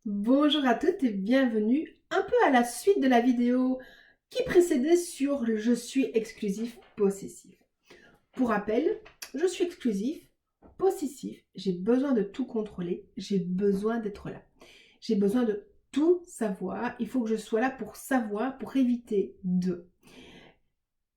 Bonjour à toutes et bienvenue un peu à la suite de la vidéo qui précédait sur le je suis exclusif possessif. Pour rappel, je suis exclusif, possessif, j'ai besoin de tout contrôler, j'ai besoin d'être là. J'ai besoin de tout savoir, il faut que je sois là pour savoir, pour éviter de.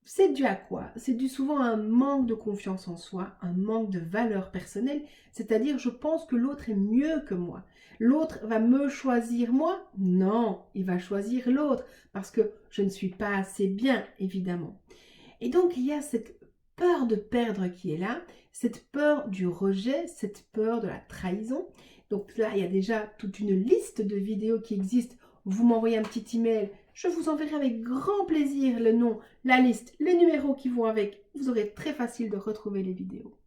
C'est dû à quoi? C'est dû souvent à un manque de confiance en soi, un manque de valeur personnelle, c'est-à-dire je pense que l'autre est mieux que moi. L'autre va me choisir moi? Non, il va choisir l'autre parce que je ne suis pas assez bien, évidemment. Et donc il y a cette peur de perdre qui est là, cette peur du rejet, cette peur de la trahison. Donc là, il y a déjà toute une liste de vidéos qui existent. Vous m'envoyez un petit email, je vous enverrai avec grand plaisir le nom, la liste, les numéros qui vont avec. Vous aurez très facile de retrouver les vidéos.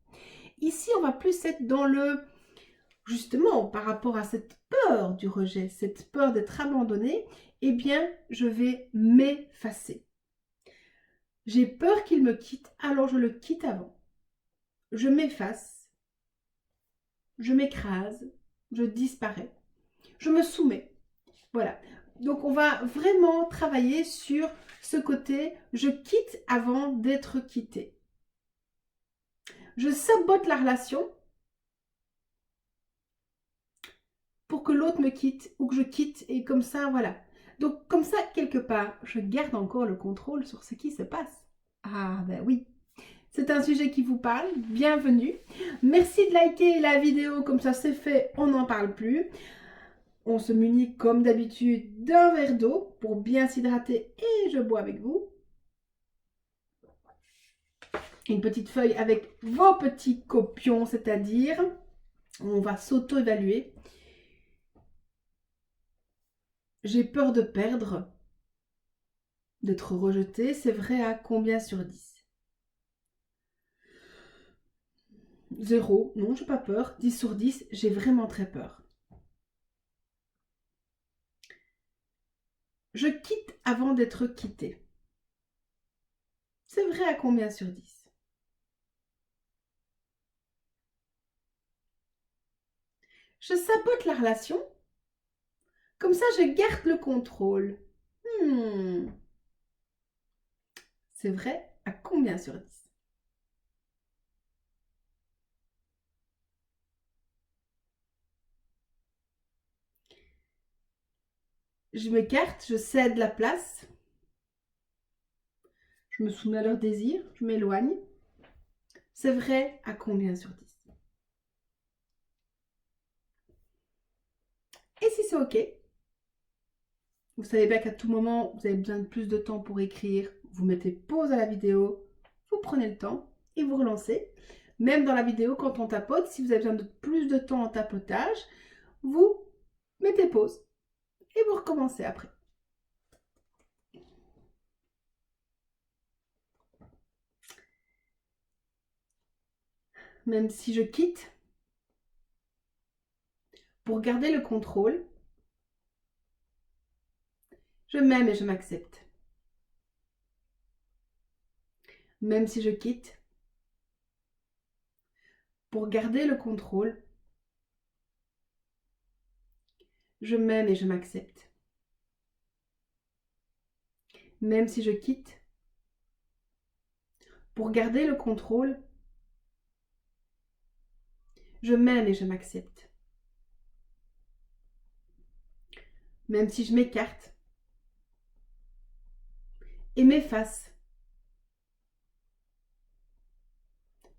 Ici, on va plus être dans le, justement, par rapport à cette peur du rejet, cette peur d'être abandonné, eh bien, je vais m'effacer. J'ai peur qu'il me quitte, alors je le quitte avant. Je m'efface, je m'écrase, je disparais, je me soumets. Voilà. Donc on va vraiment travailler sur ce côté je quitte avant d'être quitté. Je sabote la relation pour que l'autre me quitte ou que je quitte et comme ça, voilà. Donc comme ça, quelque part, je garde encore le contrôle sur ce qui se passe. Ah ben oui, c'est un sujet qui vous parle, bienvenue. Merci de liker la vidéo, comme ça c'est fait, on n'en parle plus. On se munit comme d'habitude d'un verre d'eau pour bien s'hydrater et je bois avec vous. Une petite feuille avec vos petits copions, c'est-à-dire on va s'auto-évaluer. J'ai peur de perdre, d'être rejeté, c'est vrai à combien sur 10? 0, non, j'ai pas peur. 10 sur 10, j'ai vraiment très peur. Je quitte avant d'être quitté. C'est vrai à combien sur 10? Je sabote la relation. Comme ça, je garde le contrôle. C'est vrai à combien sur 10? Je m'écarte, je cède la place. Je me soumets à leurs désirs, je m'éloigne. C'est vrai à combien sur 10? Et si c'est OK, vous savez bien qu'à tout moment, vous avez besoin de plus de temps pour écrire. Vous mettez pause à la vidéo, vous prenez le temps et vous relancez. Même dans la vidéo, quand on tapote, si vous avez besoin de plus de temps en tapotage, vous mettez pause et vous recommencez après. Même si je quitte, pour garder le contrôle, je m'aime et je m'accepte. Même si je quitte, pour garder le contrôle, je m'aime et je m'accepte. Même si je quitte, pour garder le contrôle, je m'aime et je m'accepte. Même si je m'écarte et m'efface,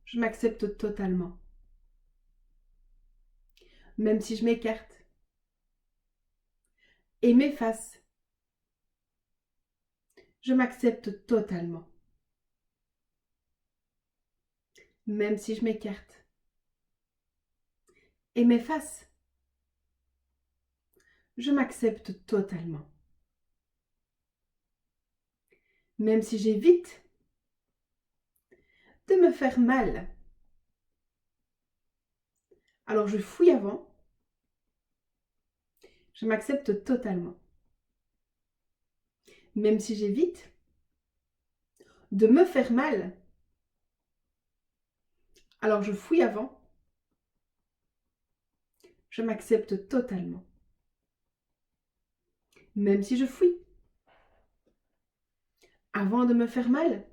je m'accepte totalement. Même si je m'écarte et m'efface, je m'accepte totalement. Même si je m'écarte et m'efface, je m'accepte totalement. Même si j'évite de me faire mal, alors je fouille avant, je m'accepte totalement. Même si j'évite de me faire mal, alors je fouille avant, je m'accepte totalement. même si je fuis. Avant de me faire mal,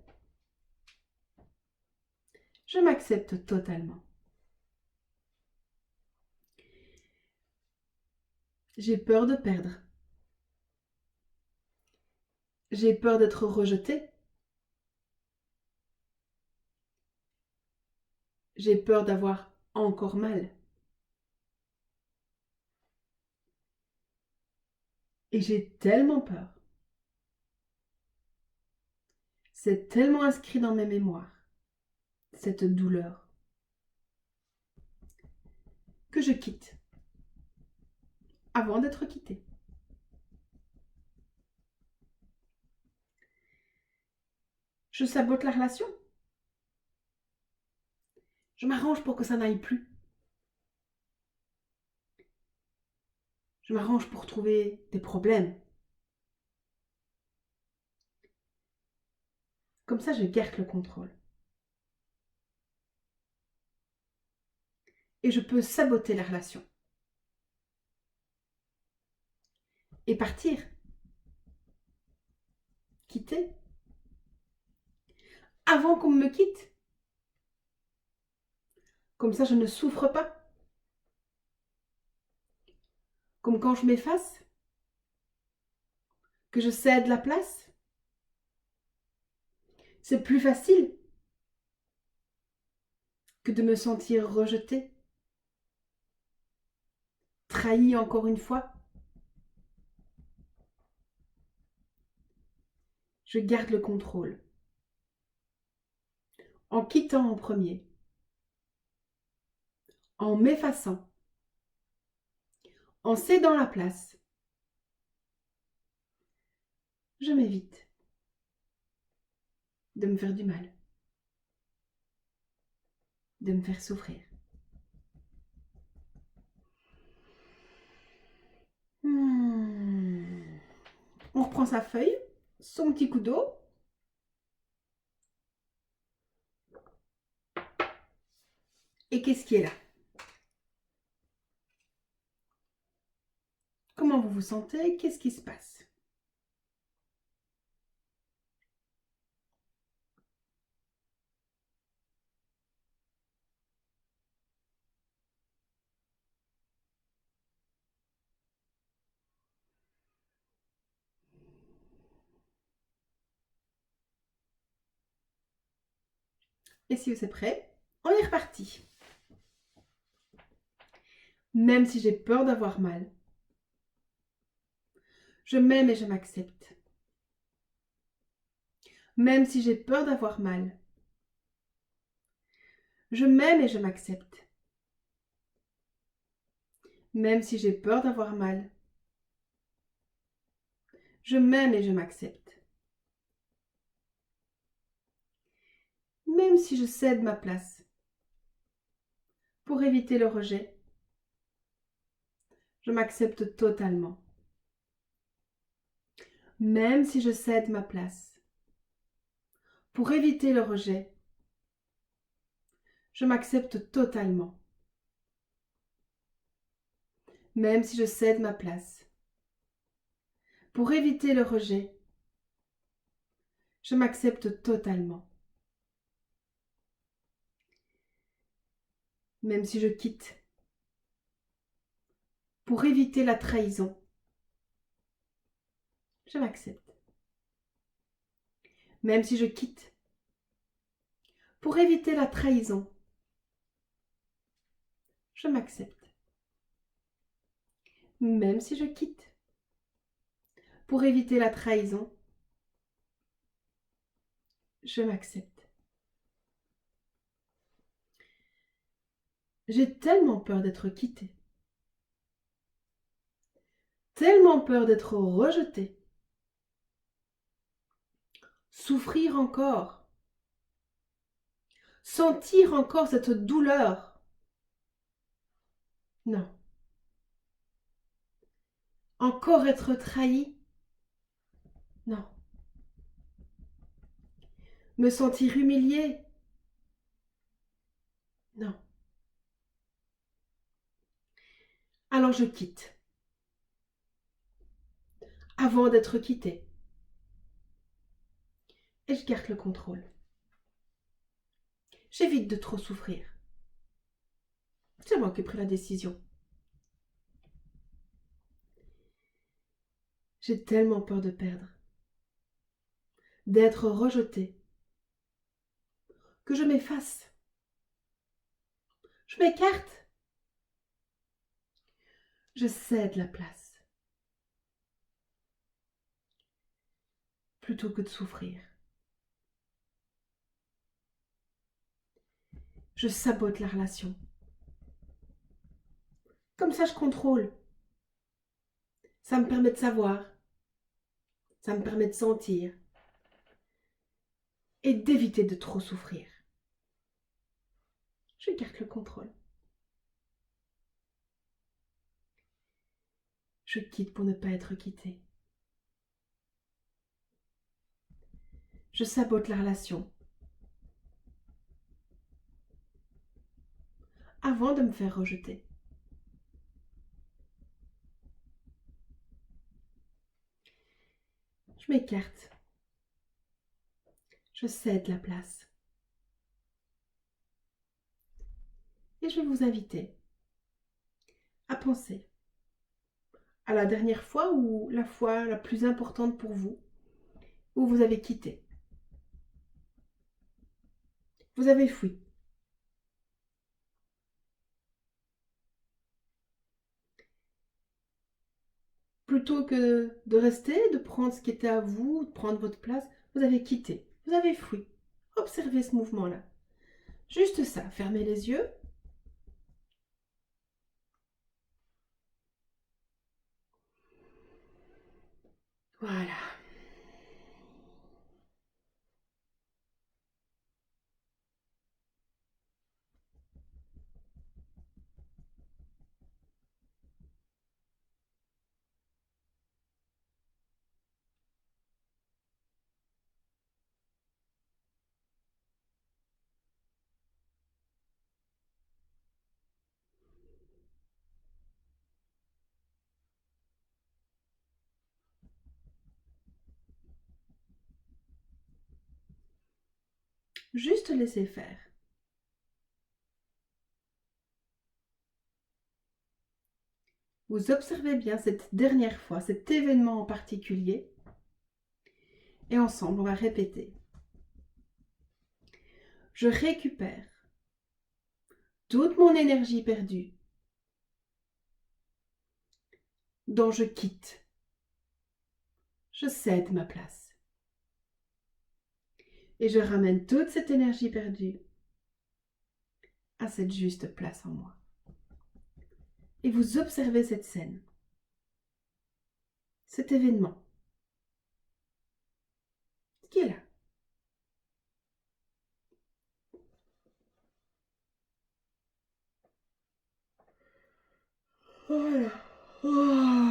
je m'accepte totalement. J'ai peur de perdre. J'ai peur d'être rejetée. J'ai peur d'avoir encore mal. Et j'ai tellement peur. C'est tellement inscrit dans mes mémoires, cette douleur, que je quitte avant d'être quittée. Je sabote la relation. Je m'arrange pour que ça n'aille plus. Je m'arrange pour trouver des problèmes. Comme ça, je garde le contrôle. Et je peux saboter la relation. Et partir. Quitter. Avant qu'on me quitte. Comme ça, je ne souffre pas. Comme quand je m'efface. Que je cède la place. C'est plus facile que de me sentir rejetée. Trahie encore une fois. Je garde le contrôle. En quittant en premier. En m'effaçant. En cédant la place. Je m'évite de me faire du mal. De me faire souffrir. On reprend sa feuille, son petit coup d'eau. Et qu'est-ce qui est là? Comment vous vous sentez? Qu'est-ce qui se passe? Et si vous êtes prêt, on est reparti. Même si j'ai peur d'avoir mal, je m'aime et je m'accepte. Même si j'ai peur d'avoir mal, je m'aime et je m'accepte. Même si j'ai peur d'avoir mal, je m'aime et je m'accepte. Même si je cède ma place pour éviter le rejet, je m'accepte totalement. Même si je cède ma place pour éviter le rejet, je m'accepte totalement. Même si je cède ma place pour éviter le rejet, je m'accepte totalement. Même si je quitte pour éviter la trahison, je m'accepte. Même si je quitte pour éviter la trahison, je m'accepte. Même si je quitte pour éviter la trahison, je m'accepte. J'ai tellement peur d'être quittée, tellement peur d'être rejetée, souffrir encore, sentir encore cette douleur. Non. Encore être trahi. Non. Me sentir humiliée. Non. Alors je quitte. avant d'être quitté. Et je garde le contrôle. J'évite de trop souffrir. C'est moi qui ai pris la décision. J'ai tellement peur de perdre, d'être rejeté, que je m'efface. Je m'écarte. Je cède la place. Plutôt que de souffrir. Je sabote la relation. Comme ça, je contrôle. Ça me permet de savoir. Ça me permet de sentir. Et d'éviter de trop souffrir. Je garde le contrôle. Je quitte pour ne pas être quitté. Je sabote la relation. Avant de me faire rejeter. Je m'écarte. Je cède la place. Et je vais vous inviter à penser à la dernière fois ou la fois la plus importante pour vous, où vous avez quitté. Vous avez fui. Plutôt que de rester, de prendre ce qui était à vous, de prendre votre place, vous avez quitté. Vous avez fui. Observez ce mouvement-là. Juste ça, fermez les yeux. Voilà. Juste laissez faire. Vous observez bien cette dernière fois, cet événement en particulier. Et ensemble, on va répéter. Je récupère toute mon énergie perdue dont je quitte. Je cède ma place. Et je ramène toute cette énergie perdue à cette juste place en moi. Et vous observez cette scène, cet événement qui est là. Voilà. Oh.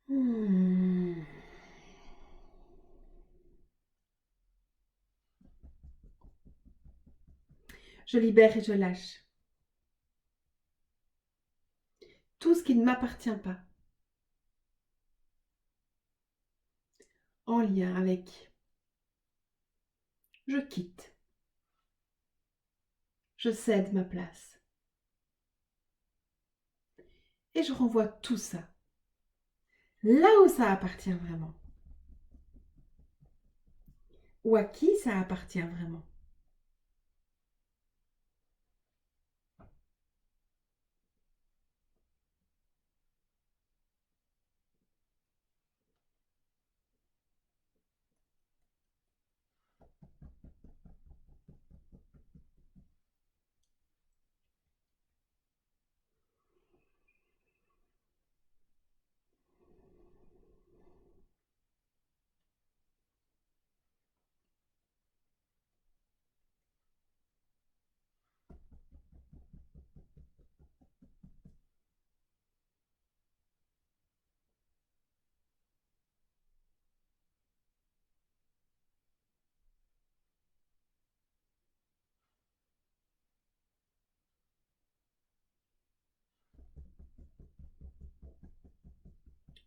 Hmm. Je libère et je lâche tout ce qui ne m'appartient pas en lien avec je quitte, je cède ma place et je renvoie tout ça là où ça appartient vraiment ou à qui ça appartient vraiment.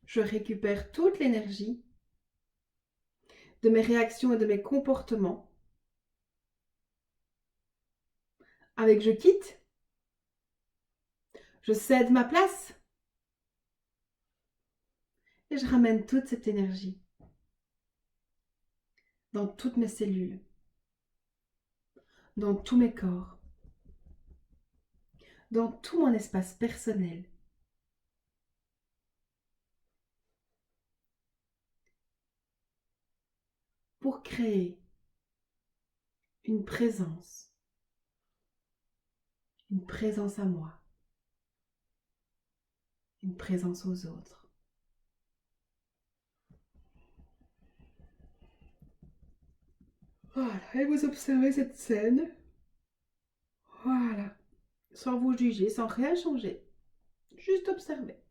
Je récupère toute l'énergie de mes réactions et de mes comportements. Avec je quitte, je cède ma place et je ramène toute cette énergie dans toutes mes cellules, dans tous mes corps, dans tout mon espace personnel. Pour créer une présence à moi, une présence aux autres. Voilà, et vous observez cette scène. Voilà, sans vous juger, sans rien changer. Juste observer.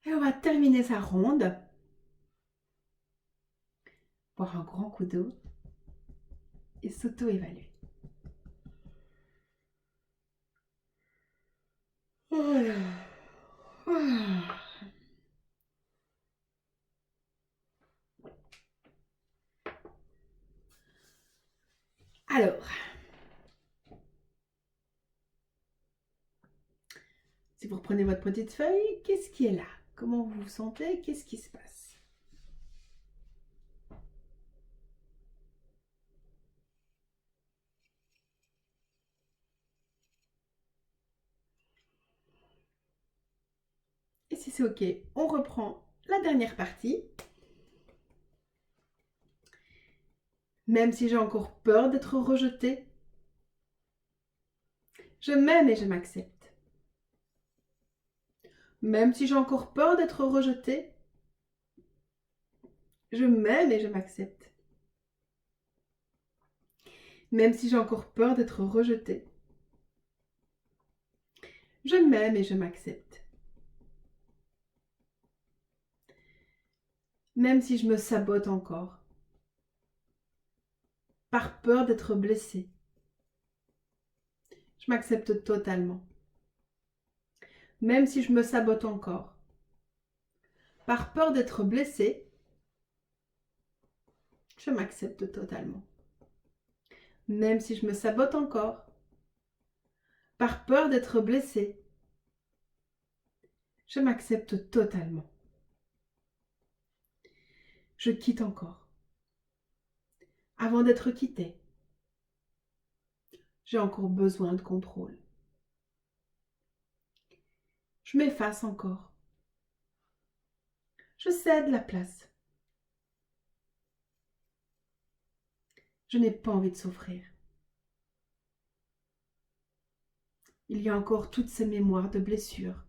Et on va terminer sa ronde. Boire un grand coup d'eau et s'auto-évaluer. Voilà. Ah. Alors, si vous reprenez votre petite feuille, qu'est-ce qui est là? Comment vous vous sentez? Qu'est-ce qui se passe? Et si c'est OK, on reprend la dernière partie. Même si j'ai encore peur d'être rejetée, je m'aime et je m'accepte. Même si j'ai encore peur d'être rejetée, je m'aime et je m'accepte. Même si j'ai encore peur d'être rejetée, je m'aime et je m'accepte. Même si je me sabote encore, par peur d'être blessée, je m'accepte totalement. Même si je me sabote encore, par peur d'être blessée, je m'accepte totalement. Même si je me sabote encore, par peur d'être blessée, je m'accepte totalement. Je quitte encore. Avant d'être quittée, j'ai encore besoin de contrôle. Je m'efface encore. Je cède la place. Je n'ai pas envie de souffrir. Il y a encore toutes ces mémoires de blessures.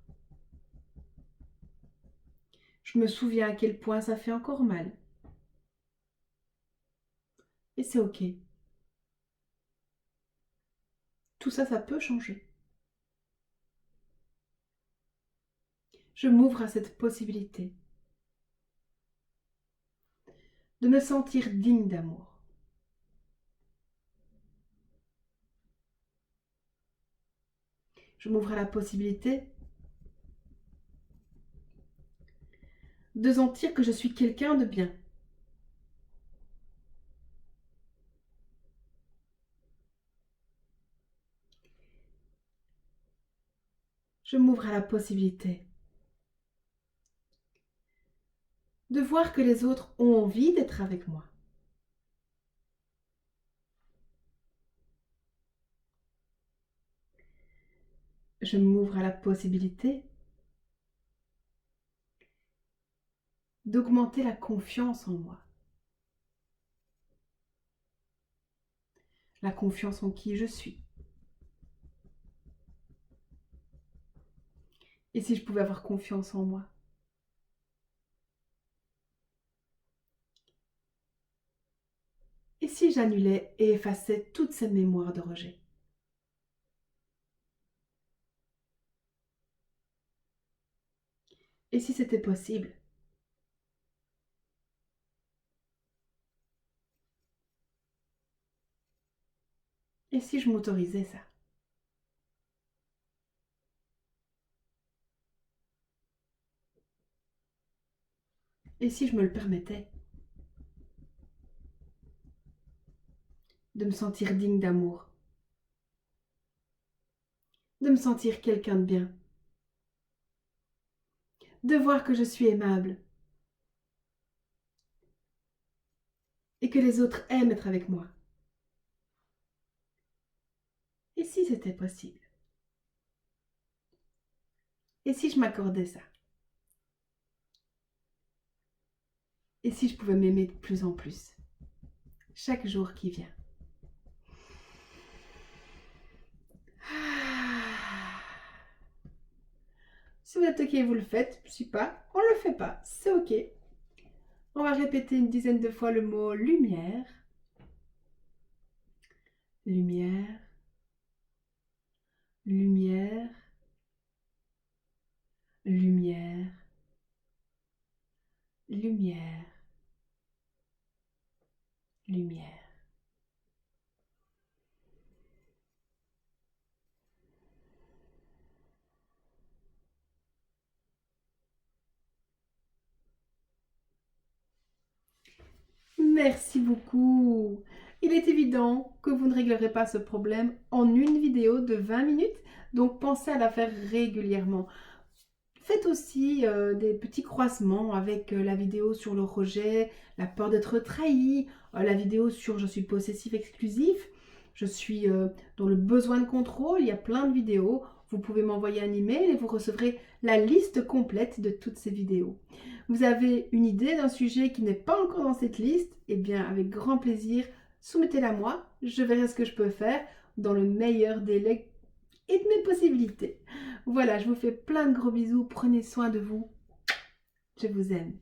Je me souviens à quel point ça fait encore mal. Et c'est OK. Tout ça, ça peut changer. Je m'ouvre à cette possibilité de me sentir digne d'amour. Je m'ouvre à la possibilité de sentir que je suis quelqu'un de bien. Je m'ouvre à la possibilité de voir que les autres ont envie d'être avec moi. je m'ouvre à la possibilité d'augmenter la confiance en moi. La confiance en qui je suis. Et si je pouvais avoir confiance en moi? Et si j'annulais et effaçais toutes ces mémoires de rejet? Et si c'était possible? Et si je m'autorisais ça? Et si je me le permettais? De me sentir digne d'amour, de me sentir quelqu'un de bien, de voir que je suis aimable et que les autres aiment être avec moi. Et si c'était possible? Et si je m'accordais ça? Et si je pouvais m'aimer de plus en plus, chaque jour qui vient? Si vous êtes ok, vous le faites. Si pas, on ne le fait pas. C'est ok. On va répéter une dizaine de fois le mot lumière. Lumière. Lumière. Lumière. Lumière. Lumière. Merci beaucoup. Il est évident que vous ne réglerez pas ce problème en une vidéo de 20 minutes, donc pensez à la faire régulièrement. Faites aussi des petits croisements avec la vidéo sur le rejet, la peur d'être trahi, la vidéo sur je suis possessif exclusif, je suis dans le besoin de contrôle, il y a plein de vidéos. Vous pouvez m'envoyer un email et vous recevrez la liste complète de toutes ces vidéos. Vous avez une idée d'un sujet qui n'est pas encore dans cette liste? Eh bien, avec grand plaisir, soumettez-la moi. Je verrai ce que je peux faire dans le meilleur délai et de mes possibilités. Voilà, je vous fais plein de gros bisous. Prenez soin de vous. Je vous aime.